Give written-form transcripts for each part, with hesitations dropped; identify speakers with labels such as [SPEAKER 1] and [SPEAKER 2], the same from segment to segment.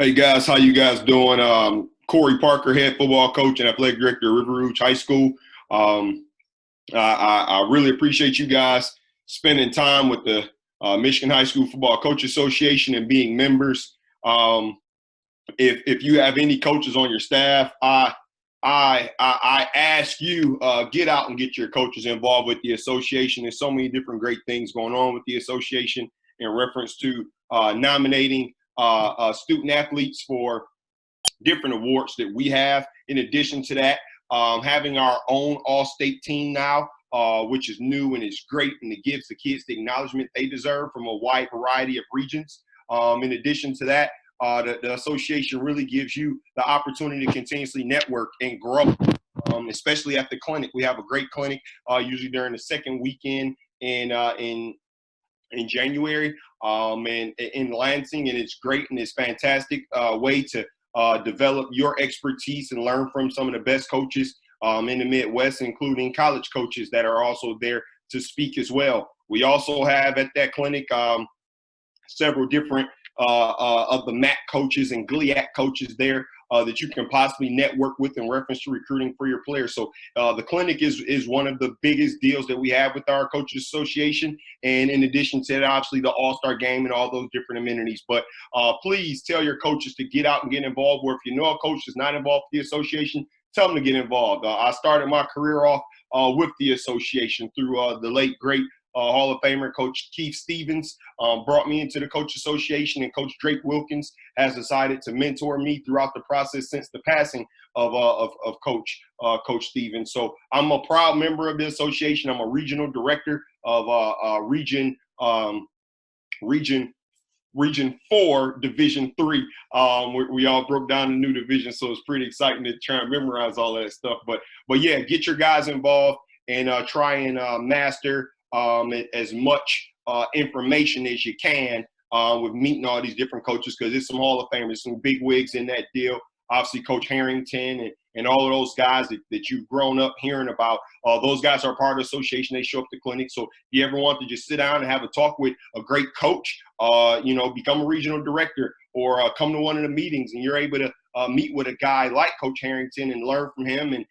[SPEAKER 1] Hey guys, how you guys doing? Corey Parker, head football coach and athletic director of Rouge High School. Um, I really appreciate you guys spending time with the Michigan High School Football Coach Association and being members. If you have any coaches on your staff, I ask you get out and get your coaches involved with the association. There's so many different great things going on with the association in reference to nominating student athletes for different awards that we have. In addition to that, having our own all-state team now, which is new and it's great, and it gives the kids the acknowledgement they deserve from a wide variety of regions. In addition to that, the association really gives you the opportunity to continuously network and grow, especially at the clinic. We have a great clinic usually during the second weekend in January and in Lansing, and it's great and it's fantastic way to develop your expertise and learn from some of the best coaches in the Midwest, including college coaches that are also there to speak as well. We also have at that clinic several different of the MAC coaches and GLIAC coaches there that you can possibly network with in reference to recruiting for your players. So the clinic is one of the biggest deals that we have with our Coaches Association. And in addition to that, obviously the All-Star Game and all those different amenities. But please tell your coaches to get out and get involved, or if you know a coach is not involved with the association, tell them to get involved. I started my career off with the association through the late, great Hall of Famer Coach Keith Stevens brought me into the Coach Association, and Coach Drake Wilkins has decided to mentor me throughout the process since the passing of Coach Stevens. So I'm a proud member of the association. I'm a regional director of Region 4, Division 3. We all broke down the new division, so it's pretty exciting to try and memorize all that stuff. But yeah, get your guys involved and try and master as much information as you can with meeting all these different coaches, because there's some Hall of Famers, some big wigs in that deal. Obviously, Coach Harrington and all of those guys that you've grown up hearing about, those guys are part of the association. They show up at the clinic. So if you ever want to just sit down and have a talk with a great coach, become a regional director or come to one of the meetings, and you're able to meet with a guy like Coach Harrington and learn from him and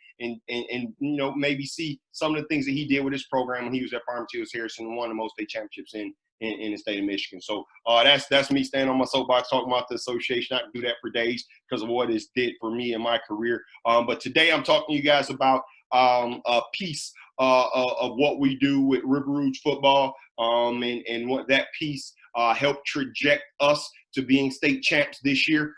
[SPEAKER 1] maybe see some of the things that he did with his program when he was at Farmington Harrison and won the most state championships in the state of Michigan. So that's me standing on my soapbox talking about the association. I can do that for days because of what it's did for me in my career. But today I'm talking to you guys about a piece of what we do with River Rouge football and what that piece helped traject us to being state champs this year.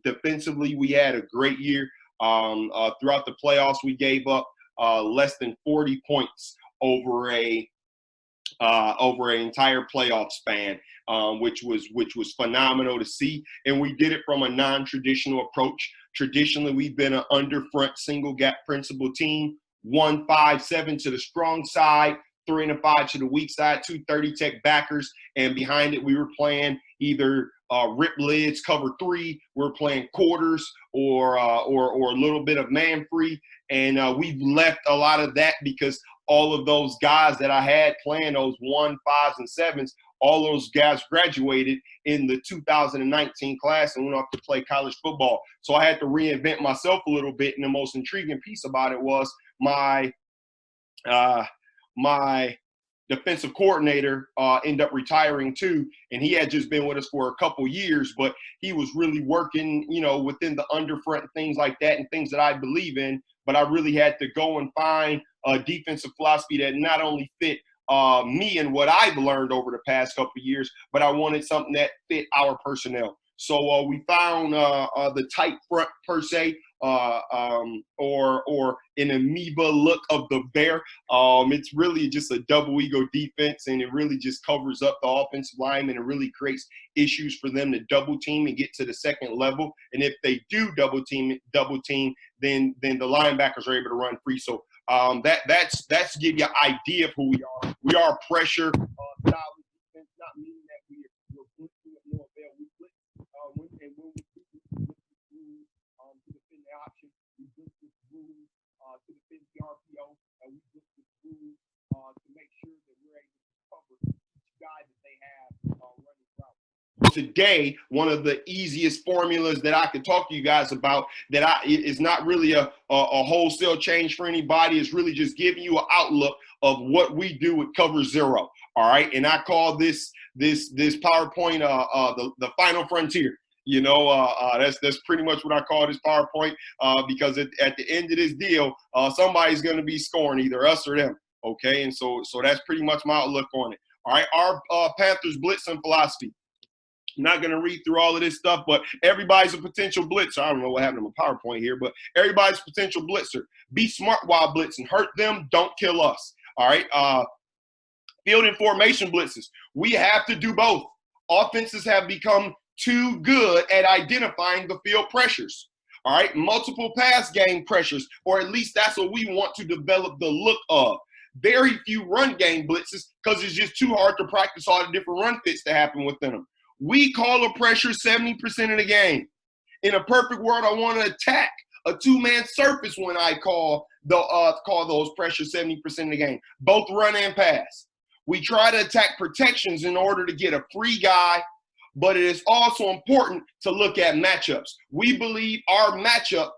[SPEAKER 1] Defensively, we had a great year. Throughout the playoffs, we gave up less than 40 points over an entire playoff span, which was phenomenal to see. And we did it from a non-traditional approach. Traditionally, we've been an under-front single gap principal team, 1-5-7 to the strong side, 3-5 to the weak side, 2 tech backers, and behind it we were playing either rip lids, cover 3. We're playing quarters or a little bit of man free, and we've left a lot of that because all of those guys that I had playing those 1, 5s, and 7s, all those guys graduated in the 2019 class and went off to play college football. So I had to reinvent myself a little bit, and the most intriguing piece about it was my defensive coordinator ended up retiring too, and he had just been with us for a couple years, but he was really working, within the underfront and things like that, and things that I believe in. But I really had to go and find a defensive philosophy that not only fit me and what I've learned over the past couple of years, but I wanted something that fit our personnel. So we found the tight front per se, or an amoeba look of the bear. It's really just a double ego defense, and it really just covers up the offensive line, and it really creates issues for them to double team and get to the second level. And if they do double team, then the linebackers are able to run free. So that's to give you an idea of who we are. We are pressure style defense, not meaning that we're blitzing with no avail. We blitz when we blitz to defend the option. We blitz with rules to defend the RPO, and we blitz with rules to make sure that we're able to cover each guy that they have running routes. today, one of the easiest formulas that I could talk to you guys about that is not really a wholesale change for anybody. It's really just giving you an outlook of what we do with Cover Zero. All right. And I call this PowerPoint the final frontier. You know, that's pretty much what I call this PowerPoint, because at the end of this deal, somebody's going to be scoring, either us or them. Okay. And so that's pretty much my outlook on it. All right. Our Panthers blitzing philosophy. I'm not going to read through all of this stuff, but everybody's a potential blitzer. I don't know what happened to my PowerPoint here, but everybody's a potential blitzer. Be smart while blitzing. Hurt them, don't kill us. All right. Field and formation blitzes. We have to do both. Offenses have become too good at identifying the field pressures. All right. Multiple pass game pressures, or at least that's what we want to develop the look of. Very few run game blitzes because it's just too hard to practice all the different run fits that happen within them. We call a pressure 70% of the game. In a perfect world, I want to attack a two-man surface when I call those pressures 70% of the game, both run and pass. We try to attack protections in order to get a free guy, but it is also important to look at matchups. We believe our matchup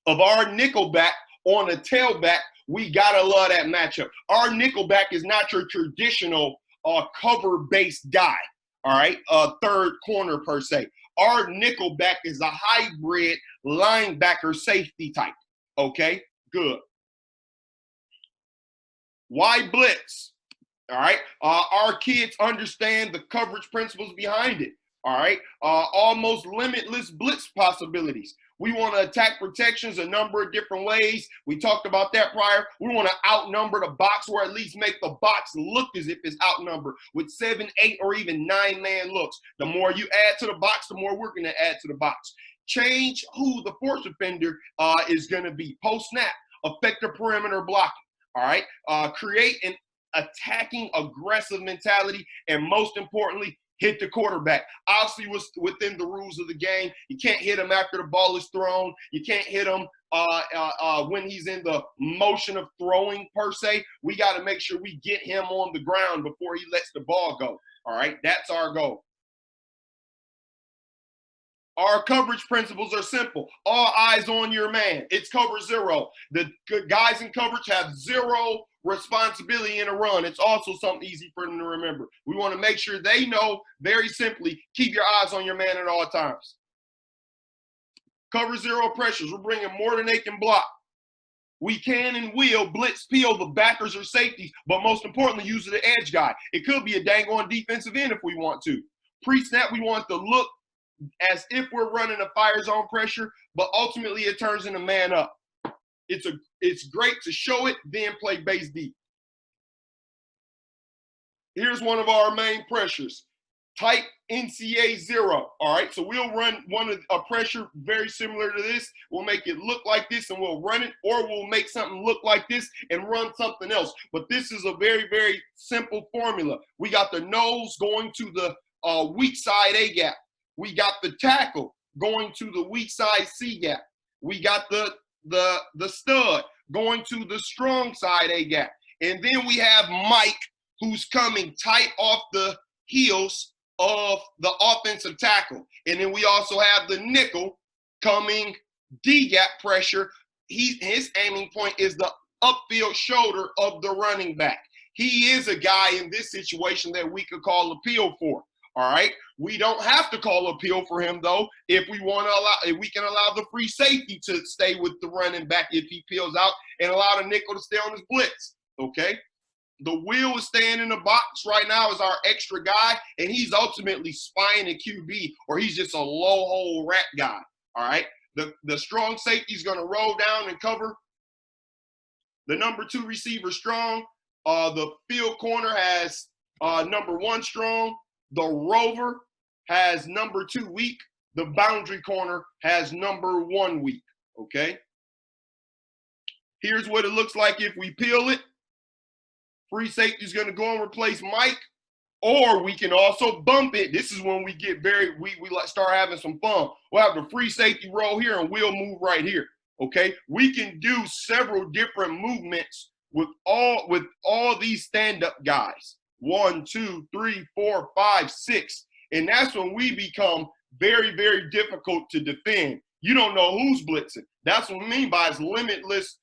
[SPEAKER 1] of our nickelback on a tailback, we got to love that matchup. Our nickelback is not your traditional cover-based guy. All right, third corner per se. Our nickelback is a hybrid linebacker safety type. Okay, good. Why blitz? All right, our kids understand the coverage principles behind it. All right, almost limitless blitz possibilities. We want to attack protections a number of different ways. We talked about that prior. We want to outnumber the box, or at least make the box look as if it's outnumbered with 7, 8, or even 9-man looks. The more you add to the box, the more we're going to add to the box. Change who the force defender is going to be. Post-snap, effective perimeter blocking. All right, create an attacking, aggressive mentality, and most importantly, hit the quarterback. Obviously, within the rules of the game, you can't hit him after the ball is thrown. You can't hit him when he's in the motion of throwing per se. We got to make sure we get him on the ground before he lets the ball go. All right, that's our goal. Our coverage principles are simple. All eyes on your man. It's Cover Zero. The guys in coverage have zero responsibility in a run. It's also something easy for them to remember. We want to make sure they know, very simply, keep your eyes on your man at all times. Cover Zero pressures. We're bringing more than they can block. We can and will blitz peel the backers or safeties, but most importantly, use the edge guy. It could be a dang on defensive end if we want to. Pre-snap, we want to look as if we're running a fire zone pressure, but ultimately it turns into man up. It's great to show it, then play base deep. Here's one of our main pressures. TITE NCA 0. All right, so we'll run a pressure very similar to this. We'll make it look like this and we'll run it, or we'll make something look like this and run something else. But this is a very, very simple formula. We got the nose going to the weak side A gap. We got the tackle going to the weak side C gap. We got the stud going to the strong side A gap. And then we have Mike, who's coming tight off the heels of the offensive tackle. And then we also have the nickel coming D gap pressure. His aiming point is the upfield shoulder of the running back. He is a guy in this situation that we could call appeal for. All right. We don't have to call appeal for him, though, if we want to allow, if we can allow the free safety to stay with the running back if he peels out, and allow the nickel to stay on his blitz. Okay. The wheel is staying in the box right now as our extra guy, and he's ultimately spying a QB, or he's just a low hole rat guy. All right. The strong safety is going to roll down and cover. The number 2 receiver strong. The field corner has number 1 strong. The rover has number 2 weak. The boundary corner has number 1 weak. Okay. Here's what it looks like if we peel it. Free safety is going to go and replace Mike, or we can also bump it. This is when we get we start having some fun. We'll have the free safety roll here, and we'll move right here. Okay. We can do several different movements with all these stand-up guys. 1, 2, 3, 4, 5, 6. And that's when we become very, very difficult to defend. You don't know who's blitzing. That's what I mean by it's limitless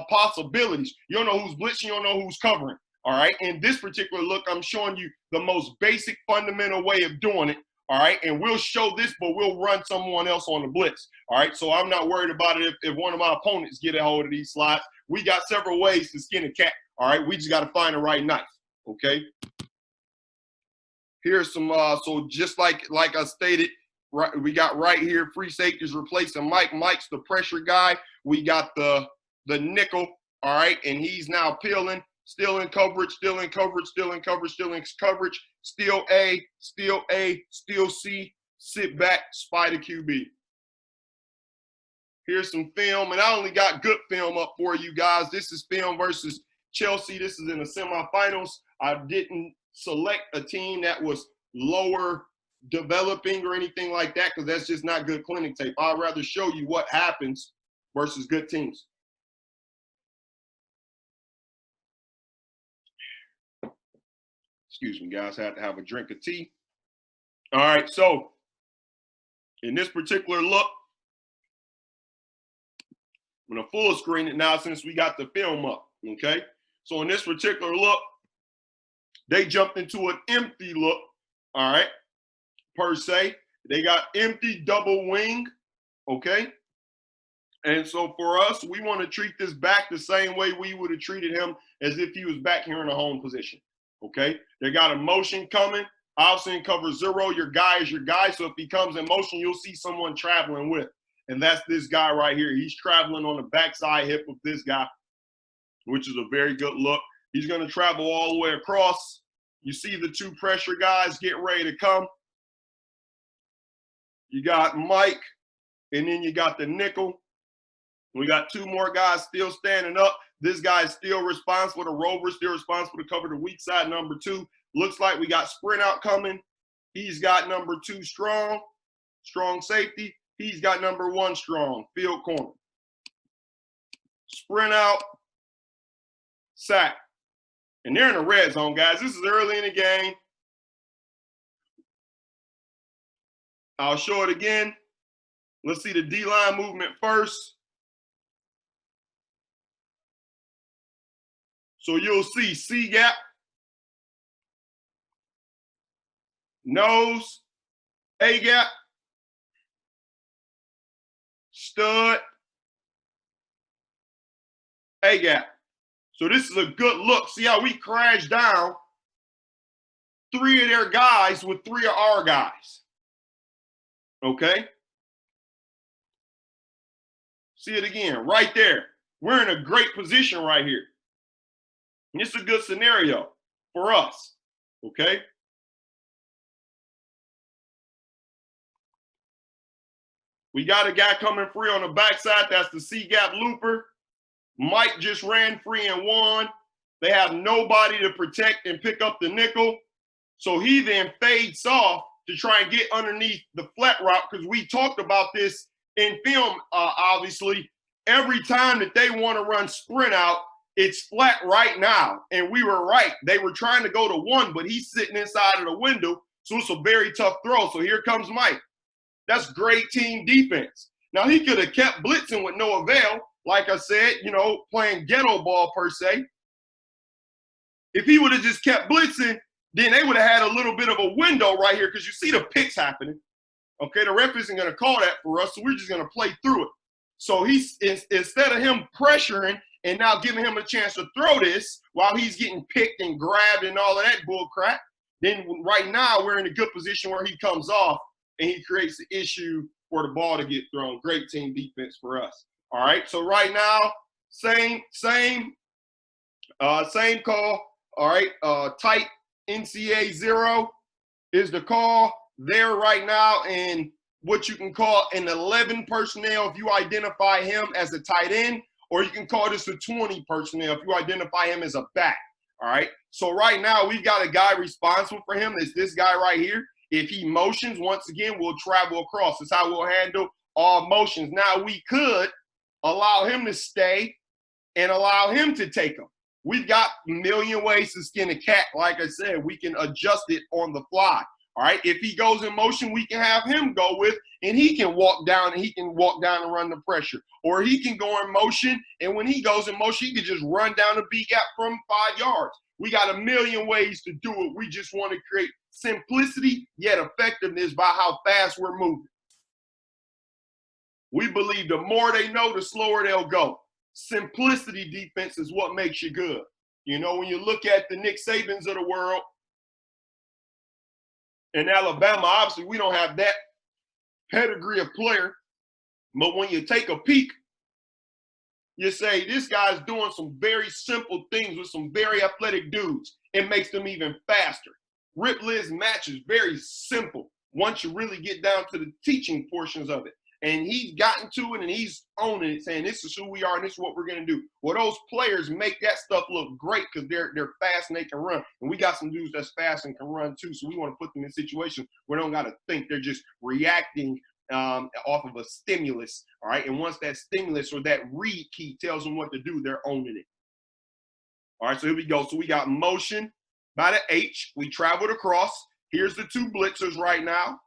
[SPEAKER 1] possibilities. You don't know who's blitzing, you don't know who's covering. All right. In this particular look, I'm showing you the most basic fundamental way of doing it. All right. And we'll show this, but we'll run someone else on the blitz. All right. So I'm not worried about it if one of my opponents get a hold of these slides. We got several ways to skin a cat. All right. We just got to find the right knife. Okay. Here's some, so just like I stated, right, we got right here, free safeties replacing Mike. Mike's the pressure guy. We got the nickel. All right. And he's now peeling. Still in coverage, still in coverage, still in coverage, still in coverage, still A, still A, still C, sit back, spider QB. Here's some film, and I only got good film up for you guys. This is film versus Chelsea. This is in the semifinals. I didn't select a team that was lower developing or anything like that because that's just not good clinic tape. I'd rather show you what happens versus good teams. Excuse me, guys, I had to have a drink of tea. All right, so in this particular look, I'm going to full screen it now since we got the film up, okay? So in this particular look, they jumped into an empty look, all right, per se. They got empty double wing, okay? And so for us, we want to treat this back the same way we would have treated him as if he was back here in a home position. Okay, they got a motion coming. Obviously, in cover 0, your guy is your guy. So if he comes in motion, you'll see someone traveling with. And that's this guy right here. He's traveling on the backside hip of this guy, which is a very good look. He's going to travel all the way across. You see the two pressure guys getting ready to come. You got Mike, and then you got the nickel. We got two more guys still standing up. This guy is still responsible. The rover still responsible to cover the weak side, number 2. Looks like we got sprint out coming. He's got number 2 strong safety. He's got number 1 strong, field corner. Sprint out, sack. And they're in the red zone, guys. This is early in the game. I'll show it again. Let's see the D-line movement first. So you'll see C-gap, nose, A-gap, stud, A-gap. So this is a good look. See how we crashed down 3 of their guys with 3 of our guys. Okay? See it again, right there. We're in a great position right here. And it's a good scenario for us, okay? We got a guy coming free on the backside. That's the C-gap looper. Mike just ran free and won. They have nobody to protect and pick up the nickel. So he then fades off to try and get underneath the flat route because we talked about this in film, obviously. Every time that they want to run sprint out, it's flat right now. And we were right. They were trying to go to 1, but he's sitting inside of the window. So it's a very tough throw. So here comes Mike. That's great team defense. Now, he could have kept blitzing with no avail. Like I said, you know, playing ghetto ball per se. If he would have just kept blitzing, then they would have had a little bit of a window right here because you see the picks happening. Okay, the ref isn't going to call that for us, so we're just going to play through it. So he's instead of him pressuring and now giving him a chance to throw this while he's getting picked and grabbed and all of that bull crap, then right now we're in a good position where he comes off and he creates the issue for the ball to get thrown. Great team defense for us. All right, so right now, same call. All right, TITE NCA 0 is the call there right now, and what you can call an 11 personnel if you identify him as a tight end, or you can call this a 20 personnel if you identify him as a back. All right, so right now we've got a guy responsible for him. It's this guy right here. If he motions, once again, we'll travel across. That's how we'll handle all motions. Now, we could allow him to stay and allow him to take them. We've got a million ways to skin a cat. Like I said, we can adjust it on the fly. All right, if he goes in motion, we can have him go with, and he can walk down and run the pressure. Or he can go in motion, and when he goes in motion, he can just run down the B gap from 5 yards. We got a million ways to do it. We just want to create simplicity yet effectiveness by how fast we're moving. We believe the more they know, the slower they'll go. Simplicity defense is what makes you good. You know, when you look at the Nick Sabans of the world, in Alabama, obviously, we don't have that pedigree of player. But when you take a peek, you say, this guy's doing some very simple things with some very athletic dudes. It makes them even faster. Rip Liz match is very simple once you really get down to the teaching portions of it. And he's gotten to it, and he's owning it, saying this is who we are and this is what we're going to do. Well, those players make that stuff look great because they're fast and they can run. And we got some dudes that's fast and can run too, so we want to put them in situations where they don't got to think. They're just reacting off of a stimulus, all right? And once that stimulus or that read key tells them what to do, they're owning it. All right, so here we go. So we got motion by the H. We traveled across. Here's the 2 blitzers right now.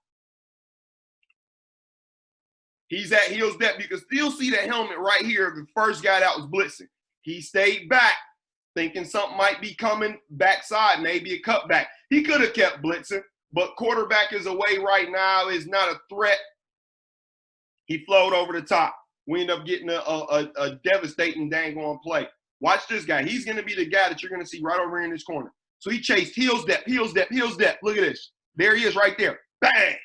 [SPEAKER 1] He's at heels depth. You can still see the helmet right here of the first guy that was blitzing. He stayed back, thinking something might be coming backside, maybe a cutback. He could have kept blitzing, but quarterback is away right now, is not a threat. He flowed over the top. We end up getting a devastating dang on play. Watch this guy. He's going to be the guy that you're going to see right over here in this corner. So he chased heels depth, heels depth, heels depth. Look at this. There he is right there. Bang!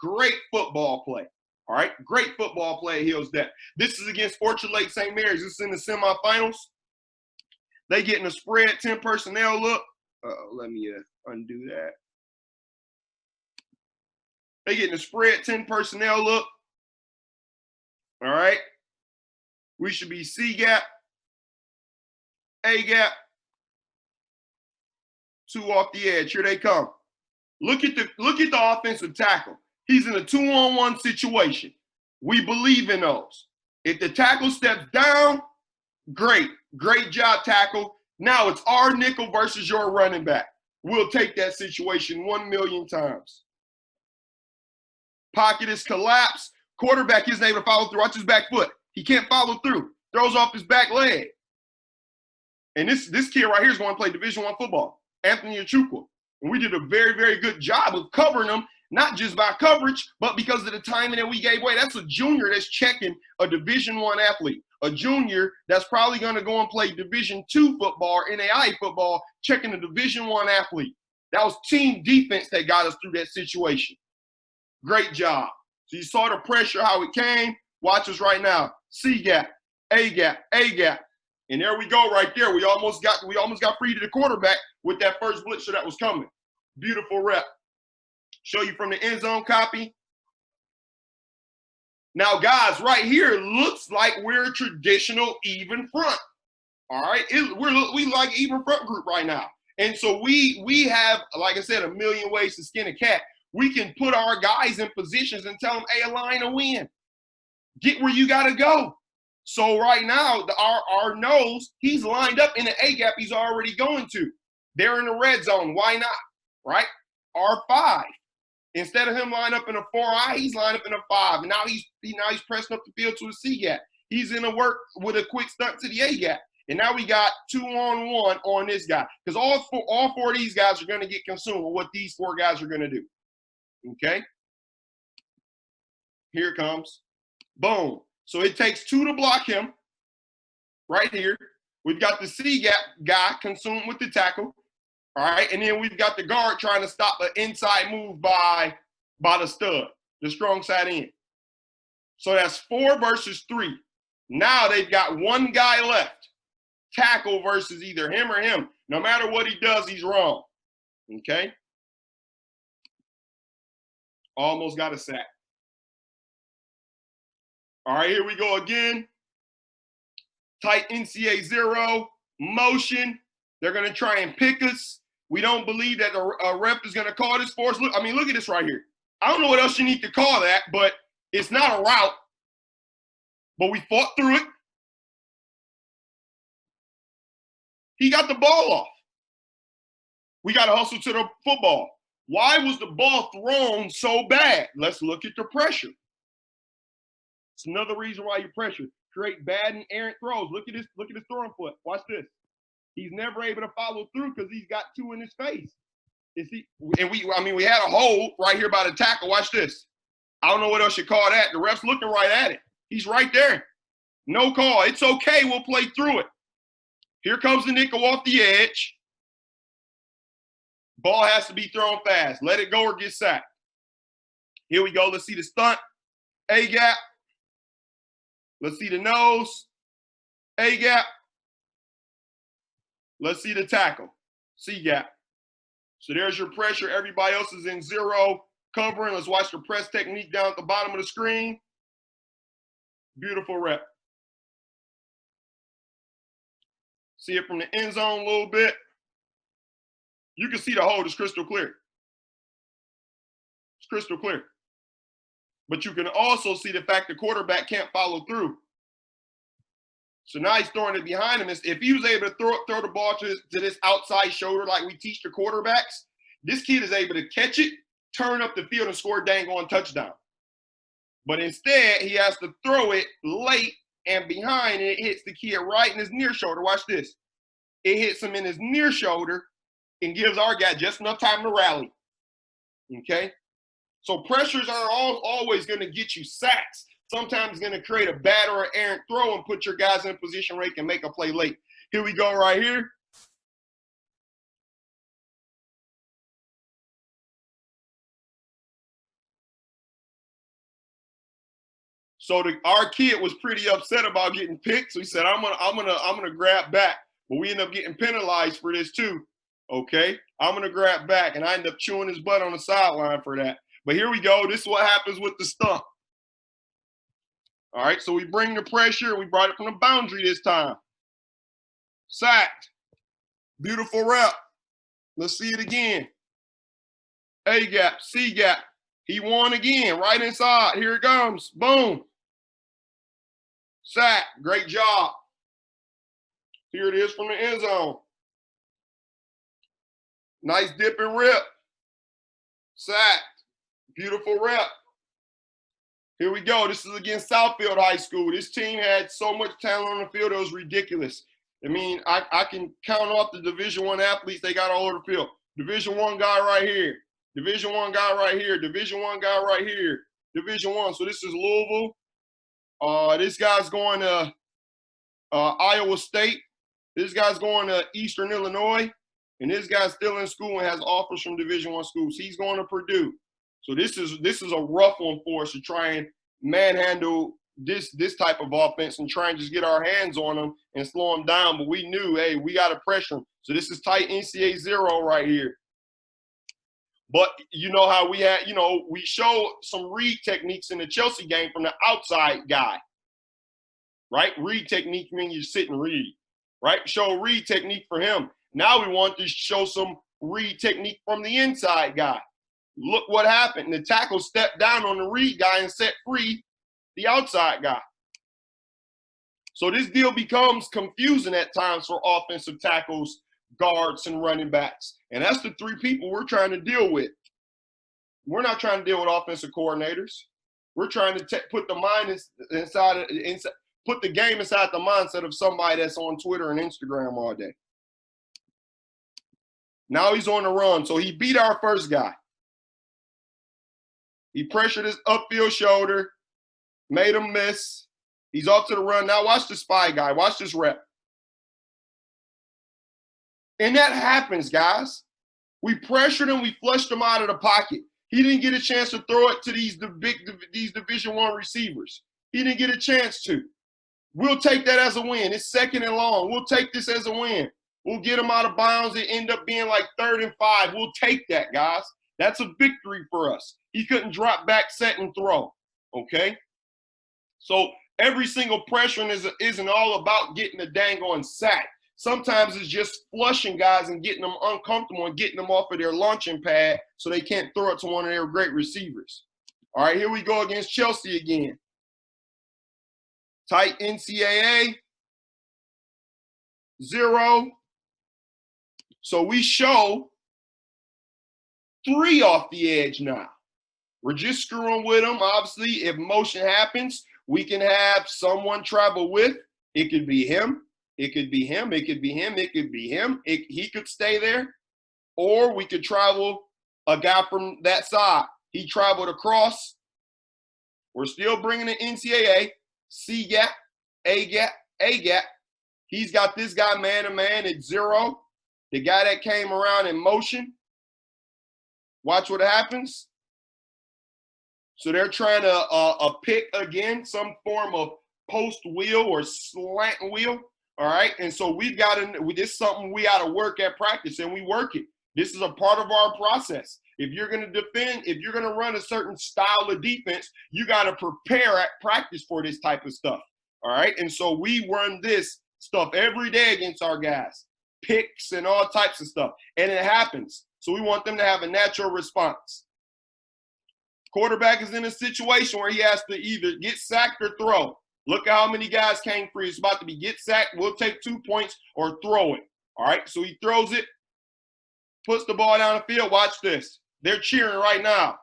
[SPEAKER 1] Great football play. All right, great football play at Hills Depth. This is against Orchard Lake St. Mary's. This is in the semifinals. They getting a spread 10 personnel look. Let me undo that. They getting a spread 10 personnel look. All right. We should be C gap, A gap, 2 off the edge. Here they come. Look at the offensive tackle. He's in a 2-on-1 situation. We believe in those. If the tackle steps down, great. Great job, tackle. Now it's our nickel versus your running back. We'll take that situation 1 million times. Pocket is collapsed. Quarterback isn't able to follow through. Watch his back foot. He can't follow through. Throws off his back leg. And this kid right here is going to play Division I football, Anthony Achukwu. And we did a very, very good job of covering him. Not just by coverage, but because of the timing that we gave away. That's a junior that's checking a Division I athlete. A junior that's probably going to go and play Division II football or NAIA football, checking a Division I athlete. That was team defense that got us through that situation. Great job. So you saw the pressure, how it came. Watch us right now. C gap, A gap, A gap. And there we go right there. We almost got free to the quarterback with that first blitzer that was coming. Beautiful rep. Show you from the end zone copy. Now, guys, right here looks like we're a traditional even front. All right, we like even front group right now, and so we have, like I said, a million ways to skin a cat. We can put our guys in positions and tell them, "Hey, align to win. Get where you got to go." So right now, our nose, he's lined up in the A gap. He's already going to. They're in the red zone. Why not? Right? R5. Instead of him lining up in a 4-eye, he's lined up in a 5. And now he's pressing up the field to a C gap. He's in a work with a quick stunt to the A gap. And now we got 2-on-1 on this guy. Because all four of these guys are going to get consumed with what these 4 guys are going to do. Okay? Here it comes. Boom. So it takes 2 to block him. Right here. We've got the C gap guy consumed with the tackle. All right, and then we've got the guard trying to stop an inside move by the stud, the strong side end. So that's 4 versus 3. Now they've got 1 guy left. Tackle versus either him or him. No matter what he does, he's wrong. Okay? Almost got a sack. All right, here we go again. Tight NCA 0, motion. They're going to try and pick us. We don't believe that a ref is going to call this for us. Look at this right here. I don't know what else you need to call that, but it's not a route. But we fought through it. He got the ball off. We got to hustle to the football. Why was the ball thrown so bad? Let's look at the pressure. It's another reason why you pressure. Create bad and errant throws. Look at this throwing foot. Watch this. He's never able to follow through because he's got two in his face. And we had a hold right here by the tackle. Watch this. I don't know what else you call that. The ref's looking right at it. He's right there. No call. It's okay. We'll play through it. Here comes the nickel off the edge. Ball has to be thrown fast. Let it go or get sacked. Here we go. Let's see the stunt. A-gap. Let's see the nose. A-gap. Let's see the tackle. C-gap. So there's your pressure. Everybody else is in zero covering. Let's watch the press technique down at the bottom of the screen. Beautiful rep. See it from the end zone a little bit. You can see the hold is crystal clear. It's crystal clear. But you can also see the fact the quarterback can't follow through. So now he's throwing it behind him. If he was able to throw the ball to this outside shoulder like we teach the quarterbacks, this kid is able to catch it, turn up the field, and score a dang on touchdown. But instead, he has to throw it late and behind, and it hits the kid right in his near shoulder. Watch this. It hits him in his near shoulder and gives our guy just enough time to rally. Okay? So pressures aren't always going to get you sacks. Sometimes it's going to create a bad or an errant throw and put your guys in a position where they can make a play late. Here we go right here. So our kid was pretty upset about getting picked. So he said, I'm gonna grab back. But we end up getting penalized for this too. Okay, I'm gonna grab back, and I end up chewing his butt on the sideline for that. But here we go. This is what happens with the stump. All right, so we bring the pressure. We brought it from the boundary this time. Sacked. Beautiful rep. Let's see it again. A gap, C gap. He won again, right inside. Here it comes. Boom. Sack. Great job. Here it is from the end zone. Nice dip and rip. Sacked. Beautiful rep. Here we go. This is against Southfield High School. This team had so much talent on the field, it was ridiculous. I mean, I can count off the Division I athletes they got all over the field. Division I guy right here. Division I guy right here. Division I guy right here. Division I. So this is Louisville. This guy's going to Iowa State. This guy's going to Eastern Illinois. And this guy's still in school and has offers from Division I schools. He's going to Purdue. So this is a rough one for us to try and manhandle this type of offense and try and just get our hands on them and slow them down. But we knew, hey, we got to pressure them. So this is tight NCAA 0 right here. But you know how we had, we showed some read techniques in the Chelsea game from the outside guy, right? Read technique means you sit and read, right? Show read technique for him. Now we want to show some read technique from the inside guy. Look what happened. The tackle stepped down on the read guy and set free the outside guy. So this deal becomes confusing at times for offensive tackles, guards, and running backs. And that's the three people we're trying to deal with. We're not trying to deal with offensive coordinators. We're trying to put the mind inside, put the game inside the mindset of somebody that's on Twitter and Instagram all day. Now he's on the run. So he beat our first guy. He pressured his upfield shoulder, made him miss. He's off to the run. Now watch the spy guy. Watch this rep. And that happens, guys. We pressured him. We flushed him out of the pocket. He didn't get a chance to throw it to these Division I receivers. He didn't get a chance to. We'll take that as a win. It's 2nd and long. We'll take this as a win. We'll get him out of bounds. It end up being like 3rd and 5. We'll take that, guys. That's a victory for us. He couldn't drop back, set, and throw, okay? So every single pressure isn't all about getting a dang on sack. Sometimes it's just flushing guys and getting them uncomfortable and getting them off of their launching pad so they can't throw it to one of their great receivers. All right, here we go against Chelsea again. Tight NCAA, 0. So we show 3 off the edge now. We're just screwing with them. Obviously, if motion happens, we can have someone travel with. It could be him. It could be him. It could be him. It could be him. He could stay there. Or we could travel a guy from that side. He traveled across. We're still bringing the NCAA. C gap, A gap, A gap. He's got this guy man to man at 0. The guy that came around in motion. Watch what happens. So they're trying to pick again some form of post wheel or slant wheel. All right. And so we've got to, this is something we got to work at practice, and we work it. This is a part of our process. If you're going to defend, if you're going to run a certain style of defense, you got to prepare at practice for this type of stuff. All right. And so we run this stuff every day against our guys, picks and all types of stuff. And it happens. So we want them to have a natural response. Quarterback is in a situation where he has to either get sacked or throw. Look at how many guys came free. It's about to be get sacked. We'll take 2 points or throw it. All right. So he throws it, puts the ball down the field. Watch this. They're cheering right now.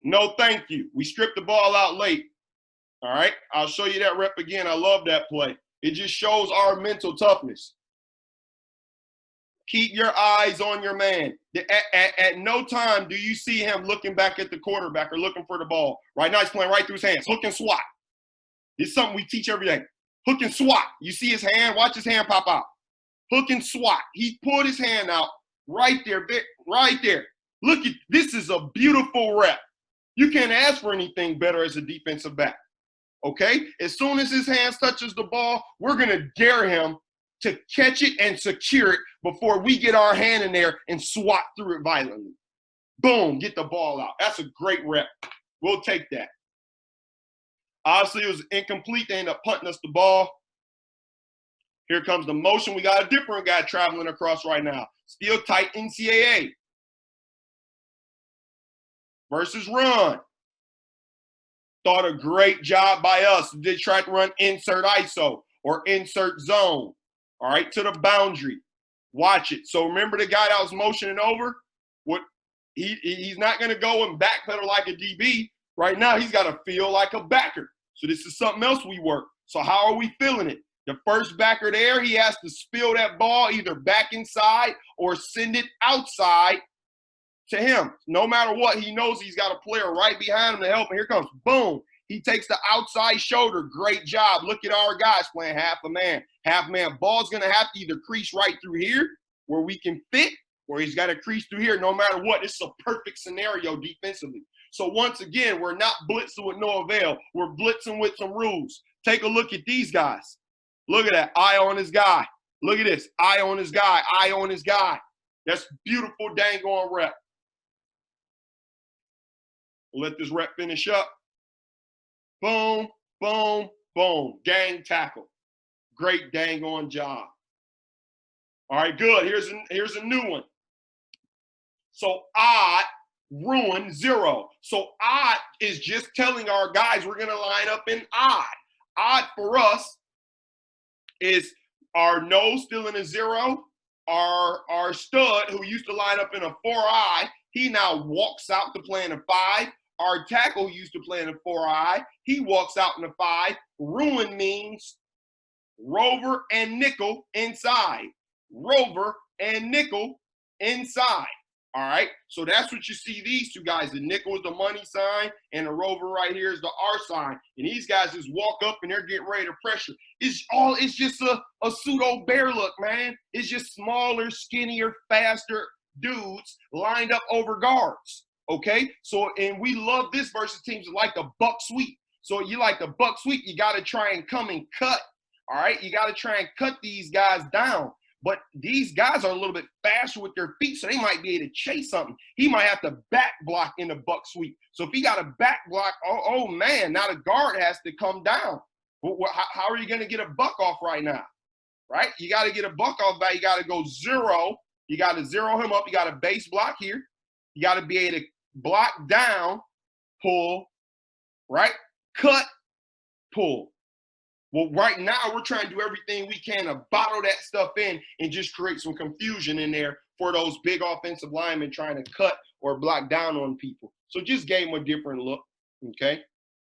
[SPEAKER 1] No, thank you. We stripped the ball out late. All right. I'll show you that rep again. I love that play. It just shows our mental toughness. Keep your eyes on your man. At no time do you see him looking back at the quarterback or looking for the ball. Right now he's playing right through his hands. Hook and swat. It's something we teach every day. Hook and swat. You see his hand? Watch his hand pop out. Hook and swat. He pulled his hand out right there. Right there. Look at this. Is a beautiful rep. You can't ask for anything better as a defensive back. Okay? As soon as his hands touches the ball, we're going to dare him to catch it and secure it before we get our hand in there and swat through it violently. Boom, get the ball out. That's a great rep. We'll take that. Obviously, it was incomplete. They ended up punting us the ball. Here comes the motion. We got a different guy traveling across right now. Still tight NCAA. Versus run. Thought a great job by us. They tried to run insert ISO or insert zone. All right, to the boundary. Watch it. So remember the guy that was motioning over? What he's not going to go and backpedal like a DB. Right now, he's got to feel like a backer. So this is something else we work. So how are we feeling it? The first backer there, he has to spill that ball either back inside or send it outside to him. No matter what, he knows he's got a player right behind him to help him. Here comes, boom. He takes the outside shoulder. Great job. Look at our guys playing half a man. Half man. Ball's going to have to either crease right through here where we can fit, or he's got to crease through here no matter what. It's a perfect scenario defensively. So once again, we're not blitzing with no avail. We're blitzing with some rules. Take a look at these guys. Look at that. Eye on his guy. Look at this. Eye on his guy. Eye on his guy. That's beautiful dang on rep. We'll let this rep finish up. Boom, boom, boom. Gang tackle. Great dang on job. All right, good. Here's a new one. So odd, ruin, 0. So odd is just telling our guys we're going to line up in odd. Odd for us is our nose still in a 0. Our stud, who used to line up in a 4-eye, he now walks out to play in a 5. Our tackle used to play in a 4-eye. He walks out in a 5. Ruin means rover and nickel inside. Rover and nickel inside. All right. So that's what you see these two guys. The nickel is the money sign, and the rover right here is the R sign. And these guys just walk up and they're getting ready to pressure. It's just a pseudo bear look, man. It's just smaller, skinnier, faster dudes lined up over guards. Okay, so, and we love this versus teams that like the buck sweep. So you like the buck sweep, you got to try and come and cut. All right, you got to try and cut these guys down. But these guys are a little bit faster with their feet, so they might be able to chase something. He might have to back block in the buck sweep. So if he got a back block, oh man, now the guard has to come down. How are you going to get a buck off right now? Right? You got to get a buck off back. You got to go 0. You got to 0 him up. You got a base block here. You got to be able to block down, pull, right? Cut, pull. Well, right now we're trying to do everything we can to bottle that stuff in and just create some confusion in there for those big offensive linemen trying to cut or block down on people. So just gave him a different look, okay?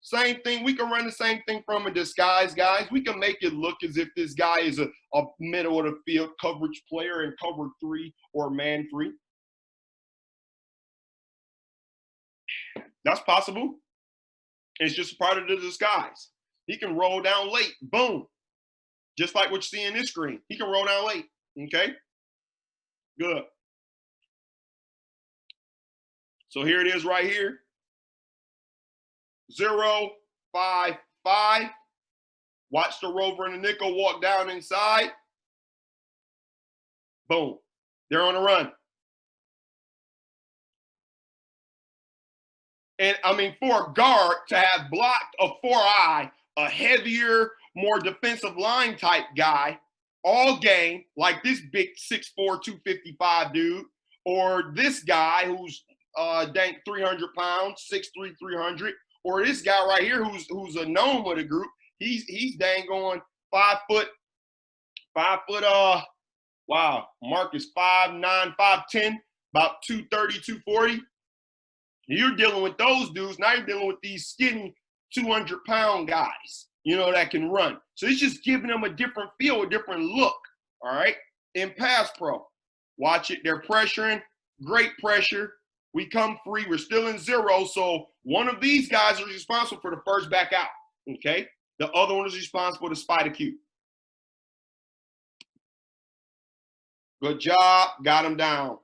[SPEAKER 1] Same thing, we can run the same thing from a disguise, guys. We can make it look as if this guy is a middle of the field coverage player in cover 3 or man 3. That's possible. It's just part of the disguise. He can roll down late, boom. Just like what you see in this screen. He can roll down late, okay? Good. So here it is right here. 0, 5, 5. Watch the rover and the nickel walk down inside. Boom. They're on the run. And I mean, for a guard to have blocked a 4-eye, a heavier, more defensive line type guy all game, like this big 6'4", 255 dude, or this guy who's dang 300 pounds, 6'3", 300, or this guy right here who's a gnome of the group. He's dang on 5 foot. Wow, Mark is 5'9", 5'10", about 230, 240. You're dealing with those dudes. Now you're dealing with these skinny 200-pound guys, you know, that can run. So it's just giving them a different feel, a different look, all right? In pass pro, watch it. They're pressuring, great pressure. We come free. We're still in 0. So one of these guys is responsible for the first back out, okay? The other one is responsible to spy the cue. Good job. Got him down.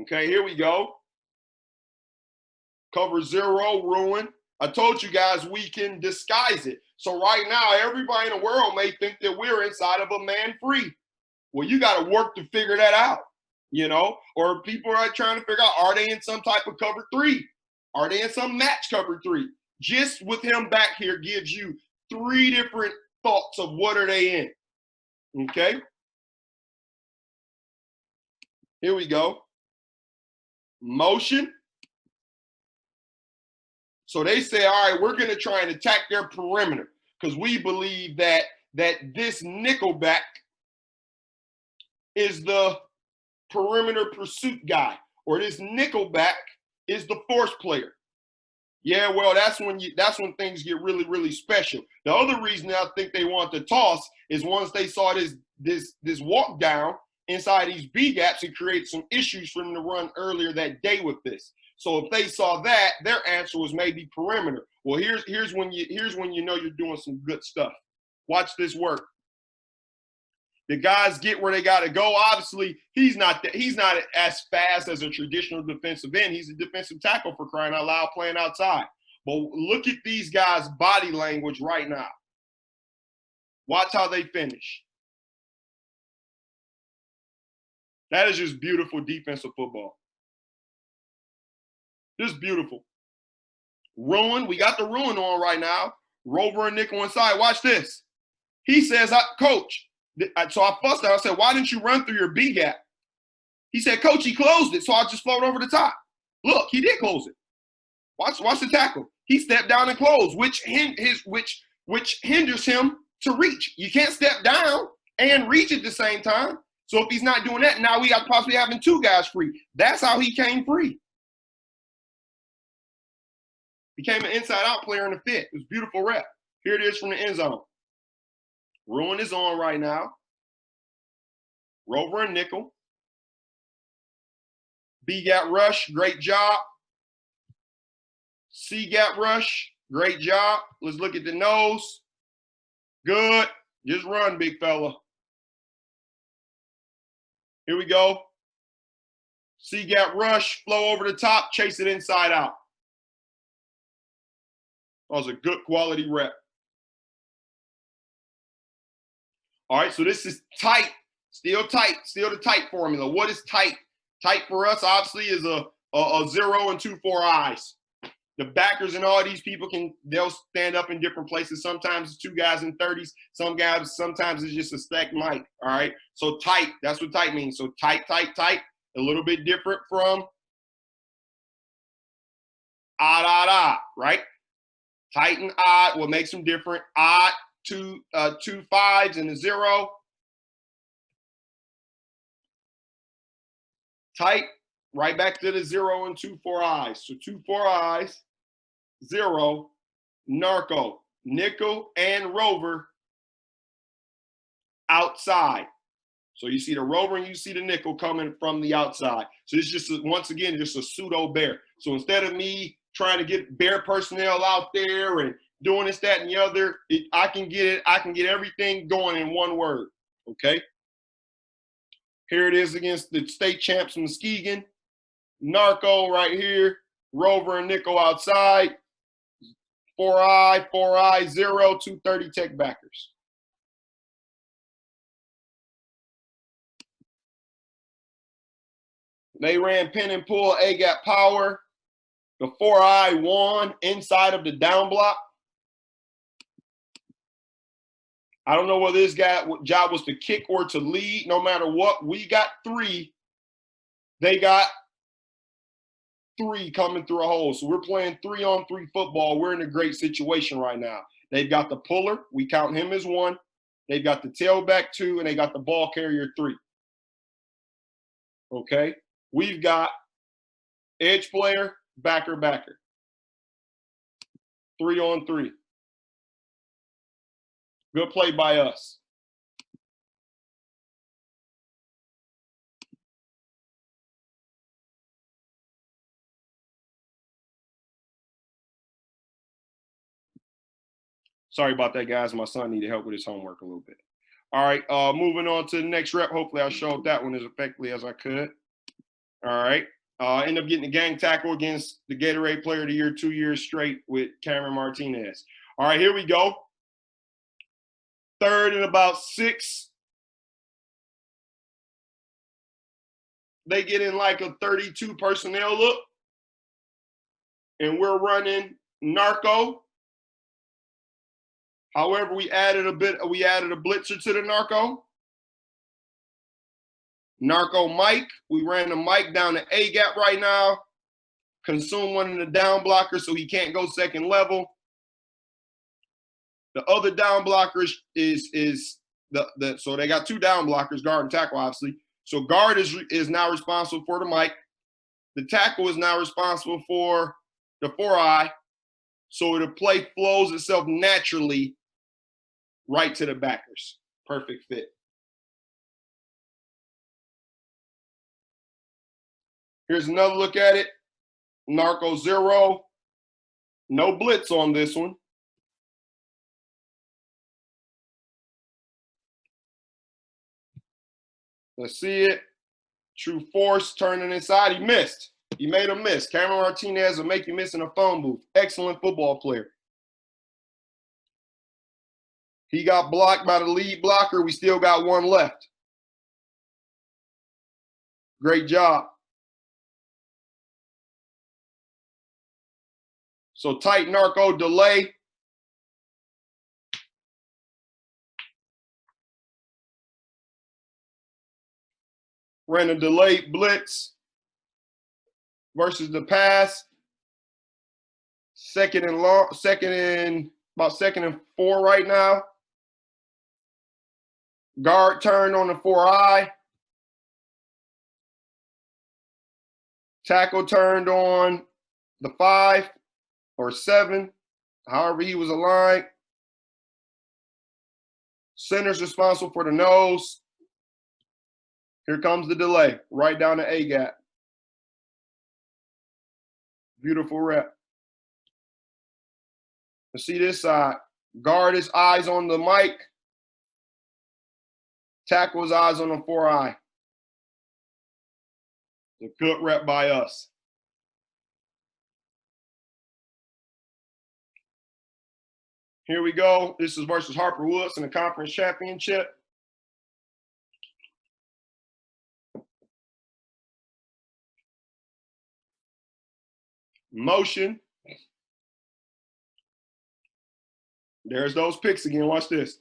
[SPEAKER 1] Okay, here we go. Cover 0, ruin. I told you guys we can disguise it. So right now, everybody in the world may think that we're inside of a man free. Well, you got to work to figure that out, you know? Or people are trying to figure out, are they in some type of cover 3? Are they in some match cover 3? Just with him back here gives you 3 different thoughts of what are they in, okay? Here we go. Motion. So they say, all right, we're going to try and attack their perimeter because we believe that this nickelback is the perimeter pursuit guy, or this nickelback is the force player. Yeah, well, that's when things get really, really special. The other reason I think they want to toss is once they saw this walk down inside these B gaps, it created some issues for them to run earlier that day with this. So if they saw that, their answer was maybe perimeter. Well, here's when you know you're doing some good stuff. Watch this work. The guys get where they got to go. Obviously, he's not as fast as a traditional defensive end. He's a defensive tackle, for crying out loud, playing outside. But look at these guys' body language right now. Watch how they finish. That is just beautiful defensive football. Just beautiful. Ruin, we got the ruin on right now. Rover and nickel inside. Watch this. He says, Coach, so I fussed at him. I said, why didn't you run through your B gap? He said, Coach, he closed it, so I just floated over the top. Look, he did close it. Watch the tackle. He stepped down and closed, which hinders him to reach. You can't step down and reach at the same time. So if he's not doing that, now we are possibly having 2 guys free. That's how he came free. Became an inside-out player in the fit. It was a beautiful rep. Here it is from the end zone. Ruin is on right now. Rover and nickel. B-gap rush, great job. C-gap rush, great job. Let's look at the nose. Good. Just run, big fella. Here we go. C-gap rush, flow over the top, chase it inside out. That was a good quality rep. All right, so this is tight, still the tight formula. What is tight? Tight for us, obviously, is a 0 and 2 4-eyes. The backers and all these people they'll stand up in different places. Sometimes it's 2 guys in 30s. Sometimes it's just a stacked mic. All right, so tight, that's what tight means. So tight, a little bit different from odd, right? Tight and odd, what makes them different? Odd, 2 5s and a 0. Tight, right back to the 0 and 2 4 eyes. So 2 4 eyes, 0, narco, nickel, and rover outside. So you see the rover and you see the nickel coming from the outside. So it's just, once again, just a pseudo bear. So instead of me trying to get bear personnel out there and doing this, that, and the other, I can get it. I can get everything going in one word. Okay. Here it is against the state champs Muskegon. Narco right here. Rover and nickel outside. 4 eye, 0, 230 tech backers. They ran pin and pull, A-gap power. The 4 eye won inside of the down block. I don't know whether this guy job was to kick or to lead. No matter what, we got 3. They got 3 coming through a hole. So we're playing 3-on-3 football. We're in a great situation right now. They've got the puller. We count him as 1. They've got the tailback 2, and they got the ball carrier 3. Okay. We've got edge player, backer. 3-on-3. Good play by us. Sorry about that, guys. My son needed help with his homework a little bit. All right, moving on to the next rep. Hopefully I showed that one as effectively as I could. All right. End up getting a gang tackle against the Gatorade Player of the Year 2 years straight with Cameron Martinez. All right, here we go. 3rd and about 6. They get in like a 32 personnel look. And we're running narco. However, we added a blitzer to the narco. Narco Mike. We ran the Mike down the A gap right now. Consume one of the down blockers so he can't go second level. The other down blockers is so they got 2 down blockers, guard and tackle, obviously. So guard is now responsible for the Mike. The tackle is now responsible for the 4 eye. So the play flows itself naturally right to the backers. Perfect fit. Here's another look at it. Narco 0. No blitz on this one. Let's see it. True force turning inside. He missed. He made a miss. Cameron Martinez will make you miss in a phone booth. Excellent football player. He got blocked by the lead blocker. We still got 1 left. Great job. So tight narco delay. Ran a delayed blitz versus the pass. Second and 4 right now. Guard turned on the 4 eye. Tackle turned on the 5 or 7, however he was aligned. Center's responsible for the nose. Here comes the delay, right down the A gap. Beautiful rep. Let's see this side. Guard his eyes on the mic. Tackle his eyes on the 4 eye. A good rep by us. Here we go. This is versus Harper Woods in the conference championship. Motion. There's those picks again. Watch this.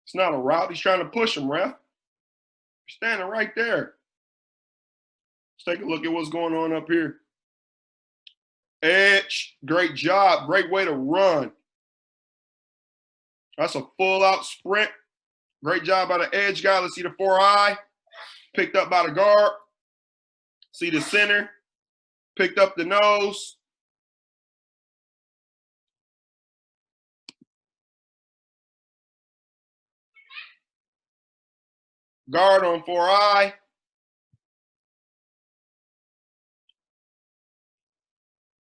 [SPEAKER 1] It's not a route. He's trying to push him, ref. You're standing right there. Let's take a look at what's going on up here. Edge. Great job. Great way to run. That's a full-out sprint. Great job by the edge guy. Let's see the 4 eye. Picked up by the guard. See the center, picked up the nose. Guard on 4-eye.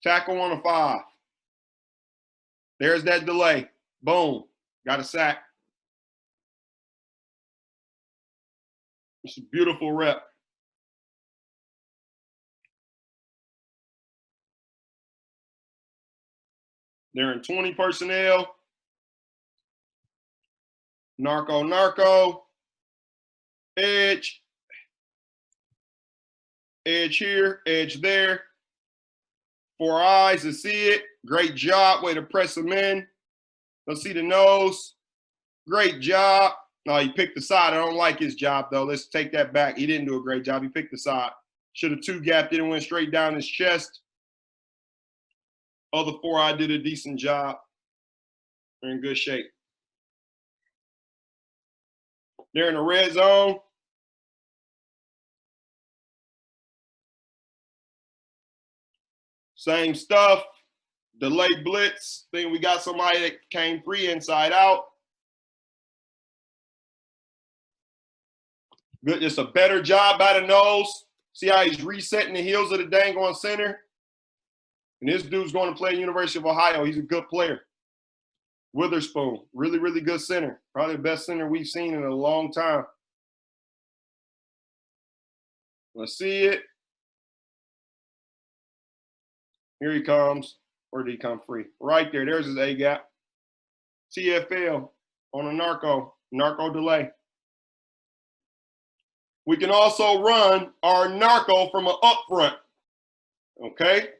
[SPEAKER 1] Tackle on a 5. There's that delay. Boom. Got a sack. It's a beautiful rep. They're in 20 personnel. Narco, narco. Edge. Edge here, edge there. 4 eyes to see it. Great job. Way to press them in. Let's see the nose. Great job. No, he picked the side. I don't like his job, though. Let's take that back. He didn't do a great job. He picked the side. Should have 2-gapped it and went straight down his chest. Other 4-eye did a decent job. They're in good shape. They're in the red zone. Same stuff. Delay blitz. Think we got somebody that came free inside out. Good. It's a better job by the nose. See how he's resetting the heels of the dang on center? And this dude's going to play at University of Ohio. He's a good player. Witherspoon, really, really good center. Probably the best center we've seen in a long time. Let's see it. Here he comes. Where did he come free? Right there. There's his A-gap. TFL on a narco delay. We can also run our narco from an up front. Okay?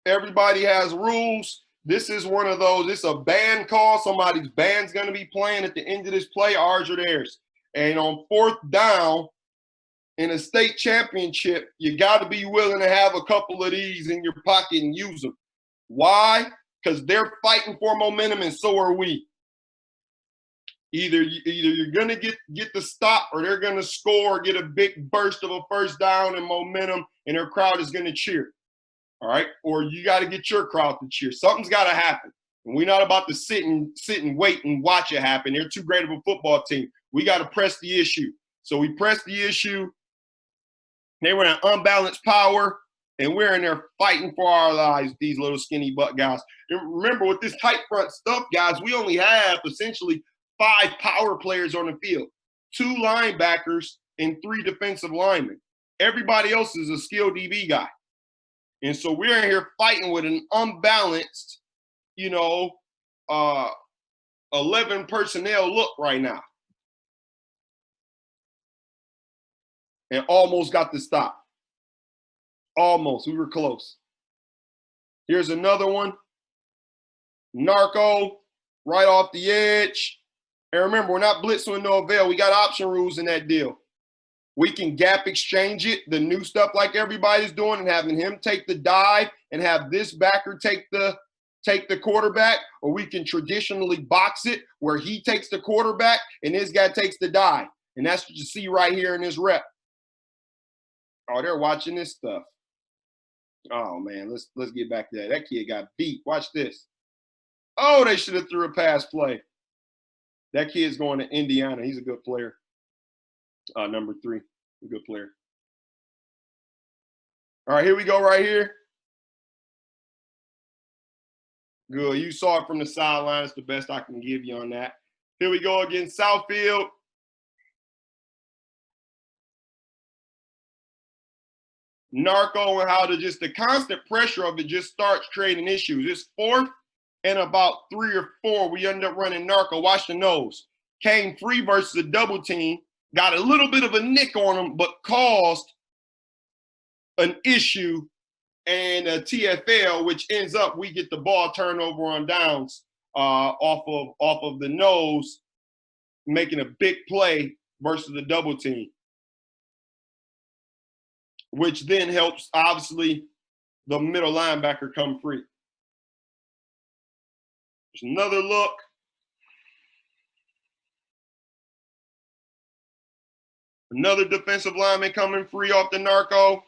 [SPEAKER 1] Everybody has rules. This is one of those. It's a band call. Somebody's band's going to be playing at the end of this play. Ours or theirs. And on 4th down in a state championship, you got to be willing to have a couple of these in your pocket and use them. Why? Because they're fighting for momentum, and so are we. Either you're going to get the stop, or they're going to score, get a big burst of a first down and momentum, and their crowd is going to cheer. All right? Or you got to get your crowd to cheer. Something's got to happen. And we're not about to sit and wait and watch it happen. They're too great of a football team. We got to press the issue. So we press the issue. They were in unbalanced power, and we're in there fighting for our lives, these little skinny butt guys. And remember, with this tight front stuff, guys, we only have essentially 5 power players on the field, 2 linebackers and 3 defensive linemen. Everybody else is a skilled DB guy. And so we're in here fighting with an unbalanced, 11 personnel look right now. And almost got the stop. Almost. We were close. Here's another one. Narco, right off the edge. And remember, we're not blitzing with no avail. We got option rules in that deal. We can gap exchange it, the new stuff like everybody's doing, and having him take the dive and have this backer take the quarterback, or we can traditionally box it where he takes the quarterback and this guy takes the dive. And that's what you see right here in this rep. Oh, they're watching this stuff. Oh man, let's get back to that. That kid got beat. Watch this. Oh, they should have threw a pass play. That kid's going to Indiana. He's a good player. Number 3, a good player. All right, here we go right here. Good. You saw it from the sideline. It's the best I can give you on that. Here we go again, Southfield. Narco, and how the constant pressure of it just starts creating issues. It's 4th and about 3 or 4. We end up running narco. Watch the nose. Came free versus a double team. Got a little bit of a nick on him, but caused an issue and a TFL, which ends up we get the ball turnover on downs off of the nose, making a big play versus the double team, which then helps, obviously, the middle linebacker come free. There's another look. Another defensive lineman coming free off the narco.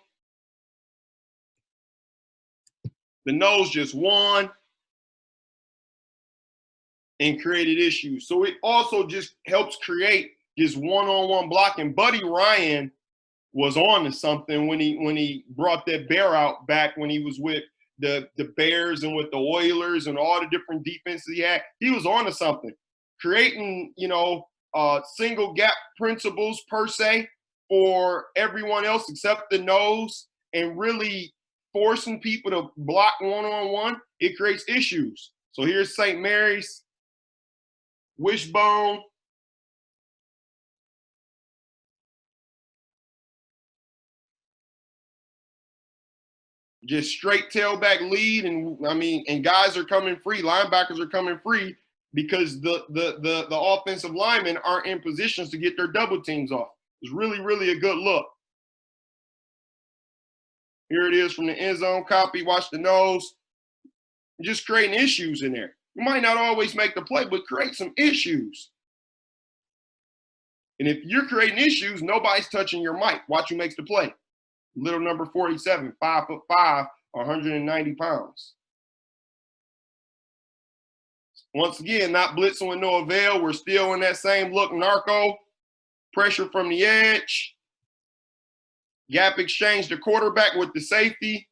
[SPEAKER 1] The nose just won and created issues. So it also just helps create this one-on-one blocking. Buddy Ryan was on to something when he brought that bear out back when he was with the Bears and with the Oilers and all the different defenses he had. He was on to something, creating, you know, single gap principles per se for everyone else except the nose, and really forcing people to block one-on-one. It creates issues. So here's St. Mary's, wishbone, just straight tailback lead, and I mean, and guys are coming free, linebackers are coming free because the offensive linemen aren't in positions to get their double teams off. It's really, really a good look. Here it is from the end zone copy. Watch the nose. Just creating issues in there. You might not always make the play, but create some issues. And if you're creating issues, nobody's touching your mic. Watch who makes the play. Little number 47, 5'5", 190 pounds. Once again, not blitzing with no avail. We're still in that same look, narco. Pressure from the edge. Gap exchange the quarterback with the safety.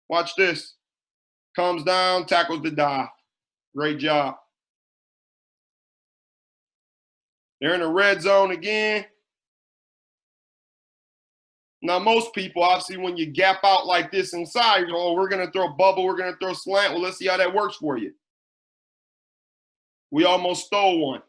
[SPEAKER 1] Watch this. Comes down, tackles the dive. Great job. They're in the red zone again. Now, most people, obviously, when you gap out like this inside, you go, oh, we're going to throw bubble, we're going to throw slant. Well, let's see how that works for you. We almost stole one.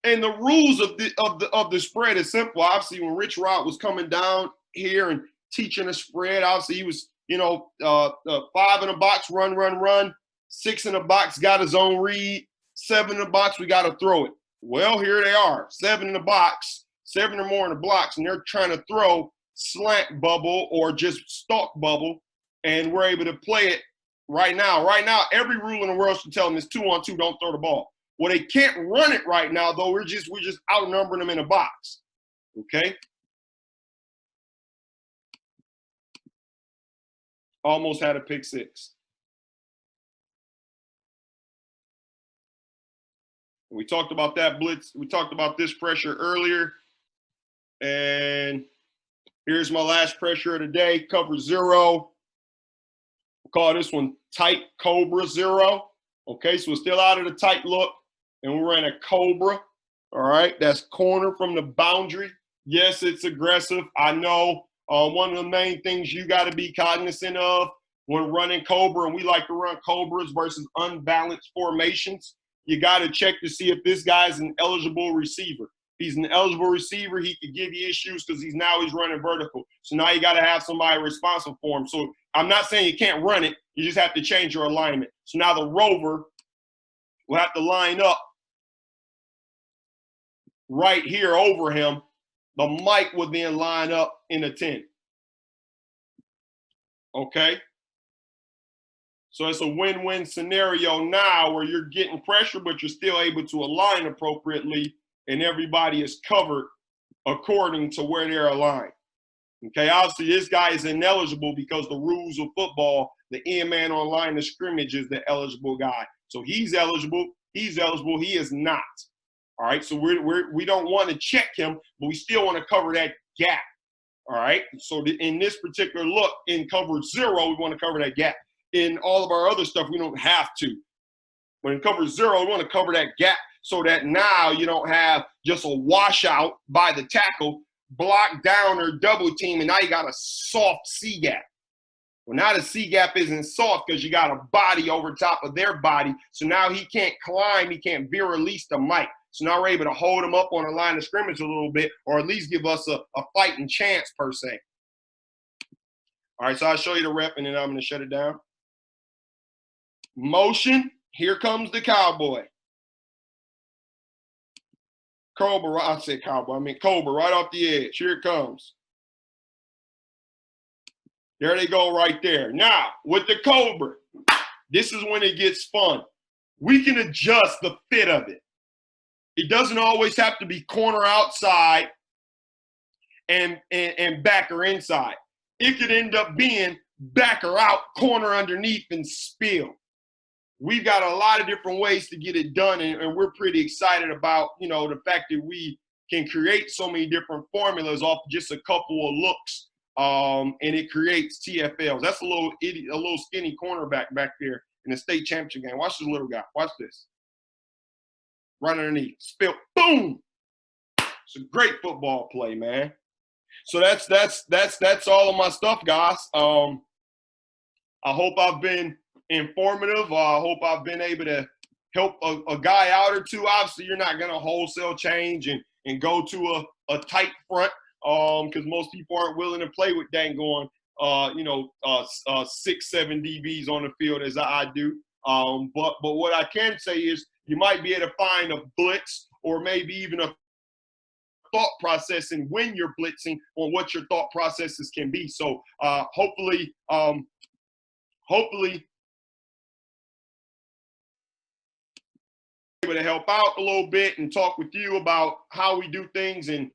[SPEAKER 1] And the rules of the spread is simple. Obviously, when Rich Rod was coming down here and teaching a spread, obviously he was, you know, 5 in the box, run. 6 in the box, got his own read. 7 in the box, we got to throw it. Well, here they are, 7 in the box, 7 or more in the blocks, and they're trying to throw slant bubble or just stalk bubble, and we're able to play it right now. Right now, every rule in the world should tell them it's 2-on-2, don't throw the ball. Well, they can't run it right now, though. We're just outnumbering them in a box. Okay? Almost had a pick six. We talked about that blitz. We talked about this pressure earlier. And here's my last pressure of the day, cover 0. We'll call this one tight COBRA 0. Okay, so we're still out of the tight look, and we're in a COBRA. All right, that's corner from the boundary. Yes, it's aggressive. I know. One of the main things you got to be cognizant of when running COBRA, and we like to run COBRAs versus unbalanced formations, you got to check to see if this guy's an eligible receiver. If he's an eligible receiver, he could give you issues because he's running vertical. So now you got to have somebody responsible for him. So I'm not saying you can't run it. You just have to change your alignment. So now the rover will have to line up right here over him. The mic would then line up in a 10. Okay? So it's a win-win scenario now where you're getting pressure, but you're still able to align appropriately, and everybody is covered according to where they're aligned. Okay, obviously this guy is ineligible because the rules of football, the end man on line of scrimmage is the eligible guy. So he's eligible, he is not. All right, so we don't want to check him, but we still want to cover that gap. All right, so in this particular look, in cover 0, we want to cover that gap. In all of our other stuff, we don't have to. But in cover 0, we want to cover that gap so that now you don't have just a washout by the tackle, block down or double team, and now you got a soft C gap. Well, now the C gap isn't soft because you got a body over top of their body. So now he can't climb, he can't veer release the mic. So now we're able to hold him up on a line of scrimmage a little bit, or at least give us a fighting chance per se. All right, so I'll show you the rep, and then I'm going to shut it down. Motion, here comes the cowboy. Cobra, I said cowboy, I mean Cobra, right off the edge. Here it comes. There they go right there. Now, with the Cobra, this is when it gets fun. We can adjust the fit of it. It doesn't always have to be corner outside and back or inside. It could end up being backer out, corner underneath, and spill. We've got a lot of different ways to get it done, and we're pretty excited about, you know, the fact that we can create so many different formulas off just a couple of looks, and it creates TFLs. That's a little skinny cornerback back there in the state championship game. Watch this little guy. Watch this. Right underneath. Spill. Boom. It's a great football play, man. So that's all of my stuff, guys. I hope I've been informative. I hope I've been able to help a guy out or two. Obviously, you're not going to wholesale change and go to a tight front, because most people aren't willing to play with dang going, 6-7 DBs on the field as I do. But what I can say is you might be able to find a blitz or maybe even a thought process and when you're blitzing on what your thought processes can be. So hopefully able to help out a little bit and talk with you about how we do things and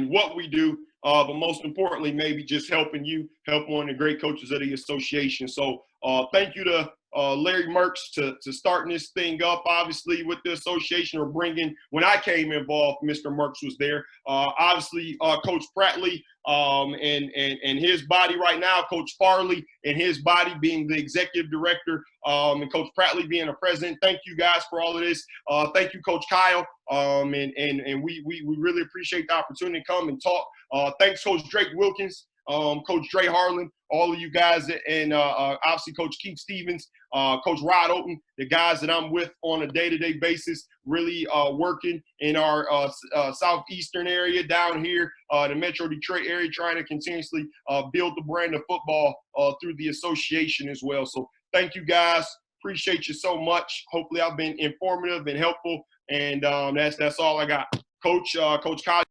[SPEAKER 1] what we do. But most importantly, maybe just helping you help one of the great coaches of the association. So thank you to Larry Merckx to starting this thing up, obviously, with the association, or bringing, when I came involved, Mr. Merckx was there. Obviously, Coach Prattley and his body right now, Coach Farley and his body being the executive director, and Coach Prattley being the president. Thank you guys for all of this. Thank you, Coach Kyle. And we really appreciate the opportunity to come and talk. Thanks, Coach Drake Wilkins, Coach Dre Harlan, all of you guys, and obviously Coach Keith Stevens, Coach Rod Oaten, the guys that I'm with on a day-to-day basis, really working in our southeastern area down here, the Metro Detroit area, trying to continuously build the brand of football through the association as well. So thank you guys. Appreciate you so much. Hopefully I've been informative and helpful, and that's all I got. Coach Kyle.